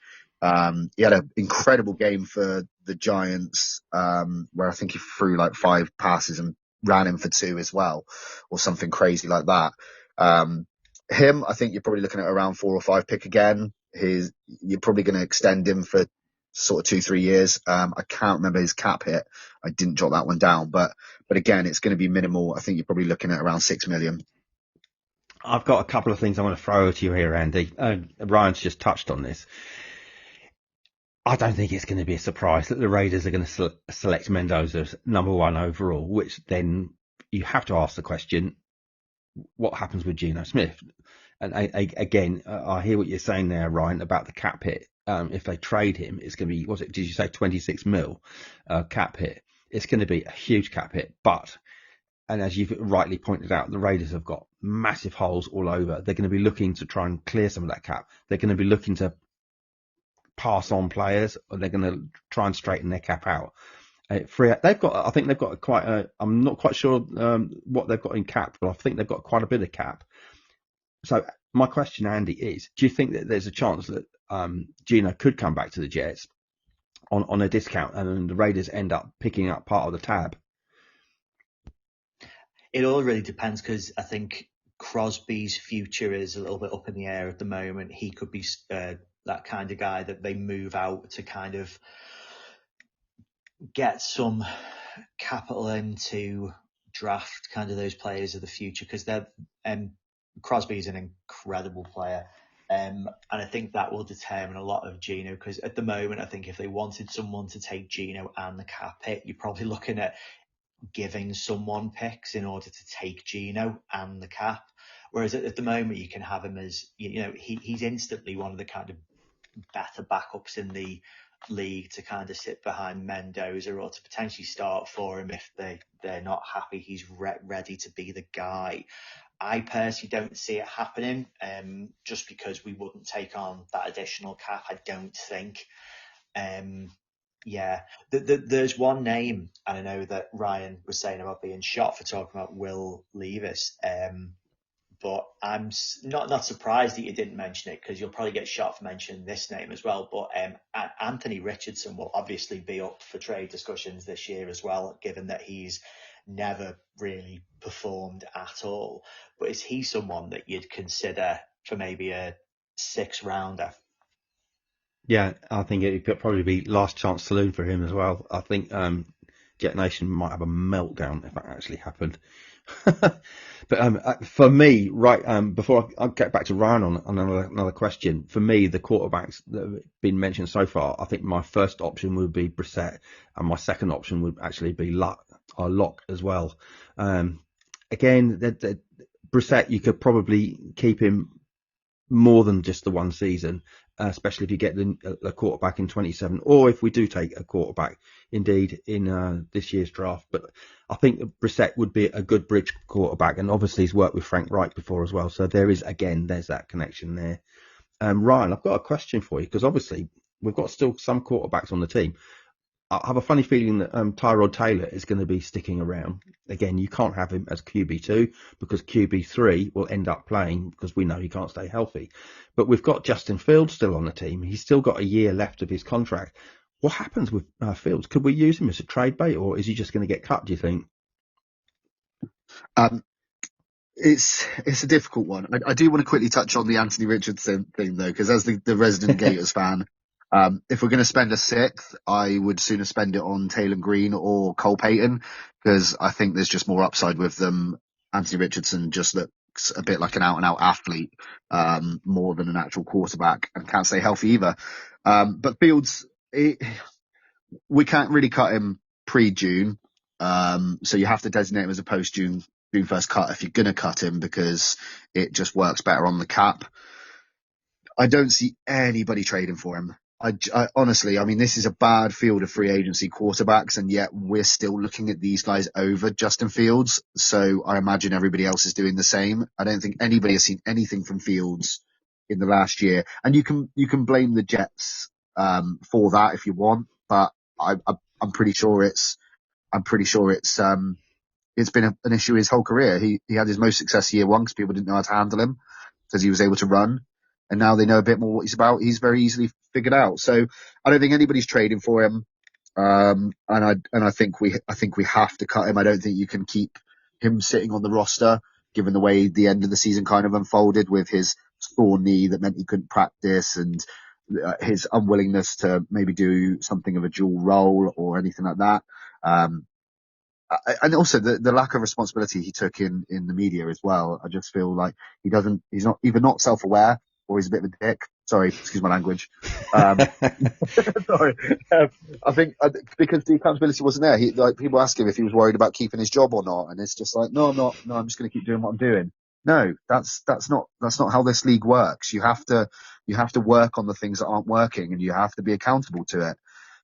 He had an incredible game for the Giants, where I think he threw like 5 passes and ran him for 2 as well, or something crazy like that. Him, I think you're probably looking at around 4 or 5 pick again. You're probably going to extend him for sort of 2-3 years. I can't remember his cap hit. I didn't jot that one down, but again, it's going to be minimal. I think you're probably looking at around 6 million. I've got a couple of things I want to throw to you here, Andy. Ryan's just touched on this. I don't think it's going to be a surprise that the Raiders are going to select Mendoza as number 1 overall, which then you have to ask the question, what happens with Geno Smith? And again, I hear what you're saying there, Ryan, about the cap hit. If they trade him, it's going to be, did you say 26 mil cap hit? It's going to be a huge cap hit. But, and as you've rightly pointed out, the Raiders have got massive holes all over. They're going to be looking to try and clear some of that cap. They're going to be looking to pass on players, or they're going to try and straighten their cap out. I think they've got quite a, I'm not quite sure what they've got in cap, but I think they've got quite a bit of cap. So my question, Andy, is, do you think that there's a chance that Geno could come back to the Jets on a discount and the Raiders end up picking up part of the tab? It all really depends, because I think Crosby's future is a little bit up in the air at the moment. He could be that kind of guy that they move out to kind of get some capital in to draft kind of those players of the future, because they're Crosby's an incredible player. And I think that will determine a lot of Geno, because at the moment, I think if they wanted someone to take Geno and the cap hit, you're probably looking at giving someone picks in order to take Geno and the cap. Whereas at the moment, you can have him as, he's instantly one of the kind of better backups in the league to kind of sit behind Mendoza or to potentially start for him if they're not happy he's ready to be the guy. I personally don't see it happening, just because we wouldn't take on that additional cap, I don't think. Yeah, there's one name, and I know that Ryan was saying about being shot for talking about Will Levis, but I'm not surprised that you didn't mention it, because you'll probably get shot for mentioning this name as well. But Anthony Richardson will obviously be up for trade discussions this year as well, given that he's never really performed at all. But is he someone that you'd consider for maybe a 6-rounder? Yeah, I think it could probably be last chance saloon for him as well. I think Jet Nation might have a meltdown if that actually happened. But for me, right, before I get back to Ryan on another question, for me, the quarterbacks that have been mentioned so far, I think my first option would be Brissett, and my second option would actually be Locke as well. Again, Brissett, you could probably keep him more than just the one season, especially if you get a quarterback in 27, or if we do take a quarterback indeed in this year's draft. But I think Brissett would be a good bridge quarterback, and obviously he's worked with Frank Reich before as well. So there's that connection there. Ryan, I've got a question for you, because obviously we've got still some quarterbacks on the team. I have a funny feeling that Tyrod Taylor is going to be sticking around. Again, you can't have him as QB2 because QB3 will end up playing, because we know he can't stay healthy. But we've got Justin Fields still on the team. He's still got a year left of his contract. What happens with Fields? Could we use him as a trade bait, or is he just going to get cut, do you think? It's a difficult one. I do want to quickly touch on the Anthony Richardson thing, though, because as the resident Gators fan, if we're going to spend a sixth, I would sooner spend it on Taylor Green or Cole Payton, because I think there's just more upside with them. Anthony Richardson just looks a bit like an out-and-out athlete, more than an actual quarterback, and can't stay healthy either. But Fields, we can't really cut him pre-June, so you have to designate him as a post-June first cut if you're going to cut him, because it just works better on the cap. I don't see anybody trading for him. I honestly, I mean, this is a bad field of free agency quarterbacks, and yet we're still looking at these guys over Justin Fields. So I imagine everybody else is doing the same. I don't think anybody has seen anything from Fields in the last year, and you can blame the Jets for that if you want, but I'm pretty sure it's been an issue his whole career. He had his most success year one because people didn't know how to handle him, because he was able to run. And now they know a bit more what he's about. He's very easily figured out. So I don't think anybody's trading for him. And I think we have to cut him. I don't think you can keep him sitting on the roster, given the way the end of the season kind of unfolded with his sore knee that meant he couldn't practice, and his unwillingness to maybe do something of a dual role or anything like that. And also the lack of responsibility he took in the media as well. I just feel like he's not either not self-aware, or he's a bit of a dick. Sorry, excuse my language. Sorry. I think because the accountability wasn't there, people ask him if he was worried about keeping his job or not. And it's just like, no, I'm not. No, I'm just going to keep doing what I'm doing. No, that's not how this league works. You have to work on the things that aren't working, and you have to be accountable to it.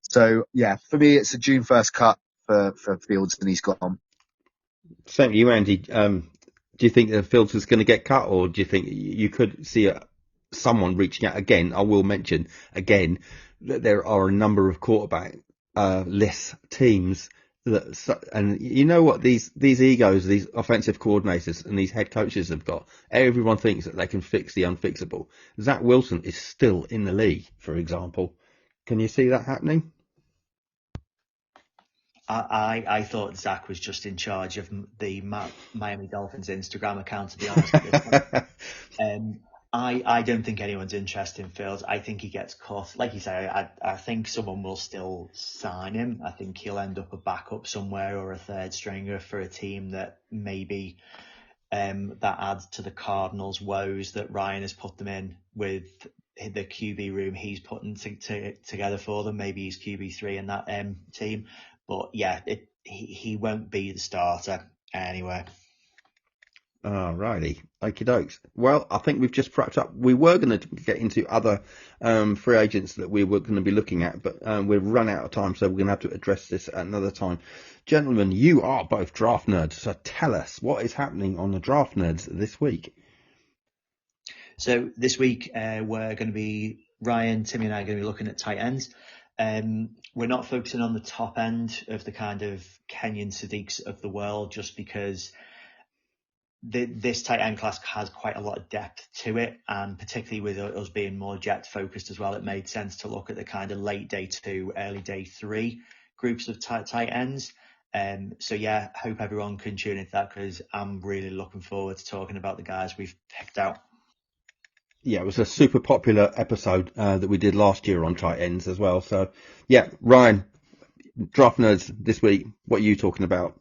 So yeah, for me, it's a June 1st cut for Fields, and he's gone. Same to you, Andy. Do you think that Fields is going to get cut, or do you think you could see someone reaching out again? I will mention again that there are a number of quarterback-less teams and you know what these egos, these offensive coordinators and these head coaches have got. Everyone thinks that they can fix the unfixable. Zach Wilson is still in the league, for example. Can you see that happening? I thought Zach was just in charge of the Miami Dolphins Instagram account, to be honest with you. I don't think anyone's interested in Fields. I think he gets cut. Like you say, I think someone will still sign him. I think he'll end up a backup somewhere or a third stringer for a team that maybe that adds to the Cardinals' woes that Ryan has put them in with the QB room he's putting together for them. Maybe he's QB3 in that team. But yeah, he won't be the starter anyway. Righty. Okie dokes. Well, I think we've just wrapped up. We were going to get into other free agents that we were going to be looking at, but we've run out of time, so we're going to have to address this at another time. Gentlemen, you are both draft nerds, so tell us what is happening on the draft nerds this week. So this week we're going to be, Ryan, Timmy and I are going to be looking at tight ends. We're not focusing on the top end of the kind of Kenyan Sadiqs of the world, just because this tight end class has quite a lot of depth to it, and particularly with us being more jet focused as well, it made sense to look at the kind of late day 2, early day 3 groups of tight ends. So yeah, hope everyone can tune into that, because I'm really looking forward to talking about the guys we've picked out. Yeah, it was a super popular episode that we did last year on tight ends as well. So yeah, Ryan, draft nerds this week, what are you talking about?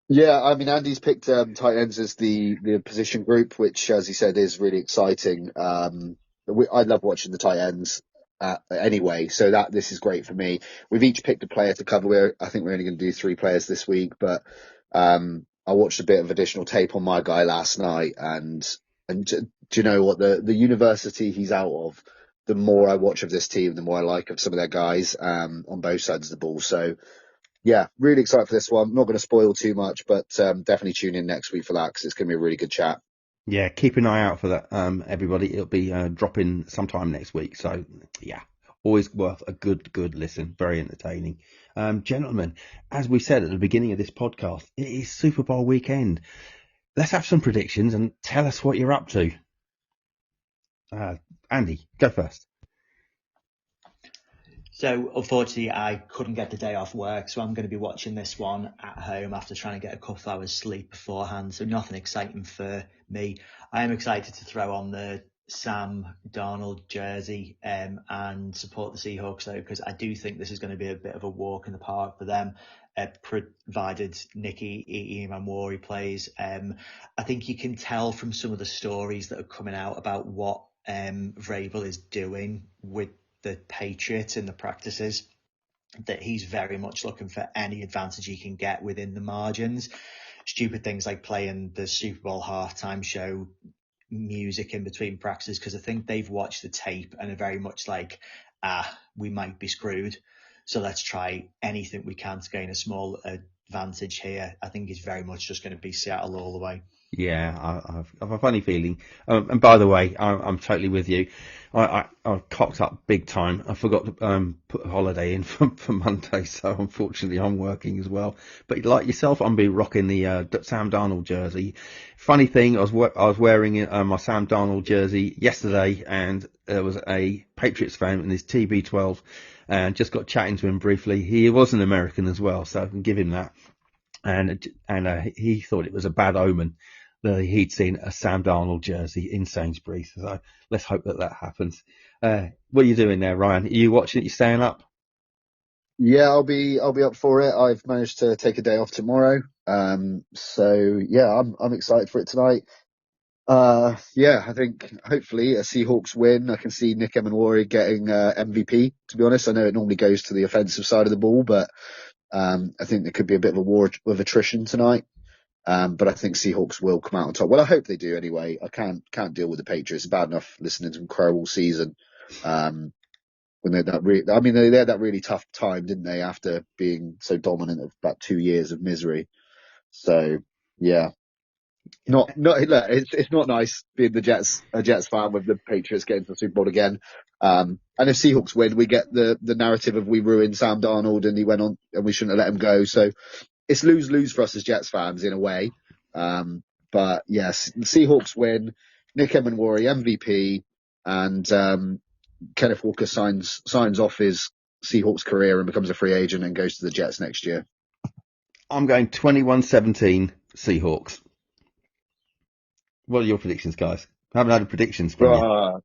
Yeah, I mean, Andy's picked tight ends as the position group, which, as he said, is really exciting. I love watching the tight ends anyway, so this is great for me. We've each picked a player to cover. I think we're only going to do 3 players this week, but I watched a bit of additional tape on my guy last night, and do you know what, the university he's out of, the more I watch of this team, the more I like of some of their guys on both sides of the ball. So yeah, really excited for this one. Not going to spoil too much, but definitely tune in next week for that, because it's going to be a really good chat. Yeah, keep an eye out for that, everybody. It'll be dropping sometime next week. So yeah, always worth a good listen. Very entertaining. Gentlemen, as we said at the beginning of this podcast, it is Super Bowl weekend. Let's have some predictions and tell us what you're up to. Andy, go first. So unfortunately, I couldn't get the day off work, so I'm going to be watching this one at home after trying to get a couple of hours sleep beforehand. So nothing exciting for me. I am excited to throw on the Sam Darnold jersey and support the Seahawks, though, because I do think this is going to be a bit of a walk in the park for them, provided Nicky Iamamori plays. I think you can tell from some of the stories that are coming out about what Vrabel is doing with the Patriots in the practices, that he's very much looking for any advantage he can get within the margins. Stupid things like playing the Super Bowl halftime show music in between practices, because I think they've watched the tape and are very much like, we might be screwed, so let's try anything we can to gain a small advantage here. I think it's very much just going to be Seattle all the way. Yeah, I have a funny feeling. And by the way, I'm totally with you. I cocked up big time. I forgot to put a holiday in for Monday, so unfortunately I'm working as well. But like yourself, I'm be rocking the Sam Darnold jersey. Funny thing, I was wearing my Sam Darnold jersey yesterday, and there was a Patriots fan in his TB12, and just got chatting to him briefly. He was an American as well, so I can give him that. And he thought it was a bad omen that he'd seen a Sam Darnold jersey in Sainsbury's. So let's hope that happens. What are you doing there, Ryan? Are you watching it? You staying up? Yeah, I'll be up for it. I've managed to take a day off tomorrow. So yeah, I'm excited for it tonight. Yeah, I think hopefully a Seahawks win. I can see Nick Emenwari getting MVP, to be honest. I know it normally goes to the offensive side of the ball, but I think there could be a bit of a war of attrition tonight. But I think Seahawks will come out on top. Well, I hope they do anyway. I can't deal with the Patriots. It's bad enough listening to them crow all season. When they had that really tough time, didn't they, after being so dominant of about 2 years of misery. So yeah, look, it's not nice being a Jets fan with the Patriots getting to the Super Bowl again. And if Seahawks win, we get the narrative of we ruined Sam Darnold and he went on and we shouldn't have let him go. So it's lose-lose for us as Jets fans in a way. But yes, the Seahawks win, Nick Emenwari MVP, and Kenneth Walker signs off his Seahawks career and becomes a free agent and goes to the Jets next year. I'm going 21-17 Seahawks. What are your predictions, guys? I haven't had a predictions from you.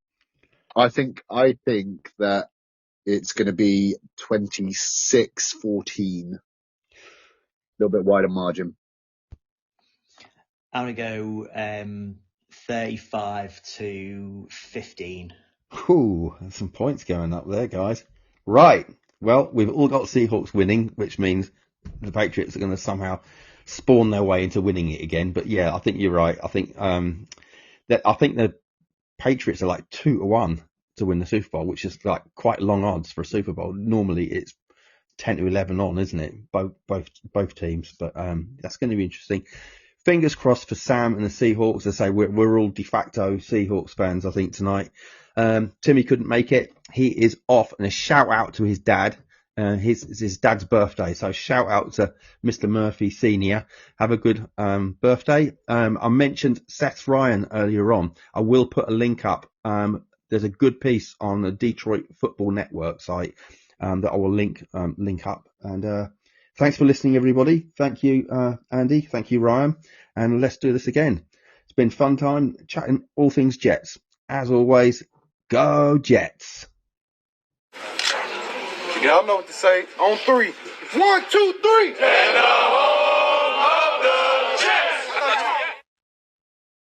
I think that it's going to be 26-14. A little bit wider margin. I'm going to go 35-15. Ooh, there's some points going up there, guys. Right. Well, we've all got Seahawks winning, which means the Patriots are going to somehow spawn their way into winning it again. But yeah, I think you're right. I think the Patriots are like 2-1 to win the Super Bowl, which is like quite long odds for a Super Bowl. Normally it's 10-11 on, isn't it? Both teams. But that's going to be interesting. Fingers crossed for Sam and the Seahawks. As I say, we're all de facto Seahawks fans, I think, tonight. Timmy couldn't make it. He is off, and a shout out to his dad. It's his dad's birthday, so shout out to Mr. Murphy Senior. Have a good birthday. I mentioned Seth Ryan earlier on. I will put a link up. There's a good piece on the Detroit Football Network site that I will link up. And thanks for listening, everybody. Thank you, Andy. Thank you, Ryan. And let's do this again. It's been fun time chatting all things Jets. As always, go Jets. Y'all know what to say. On 3. 1, 2, 3.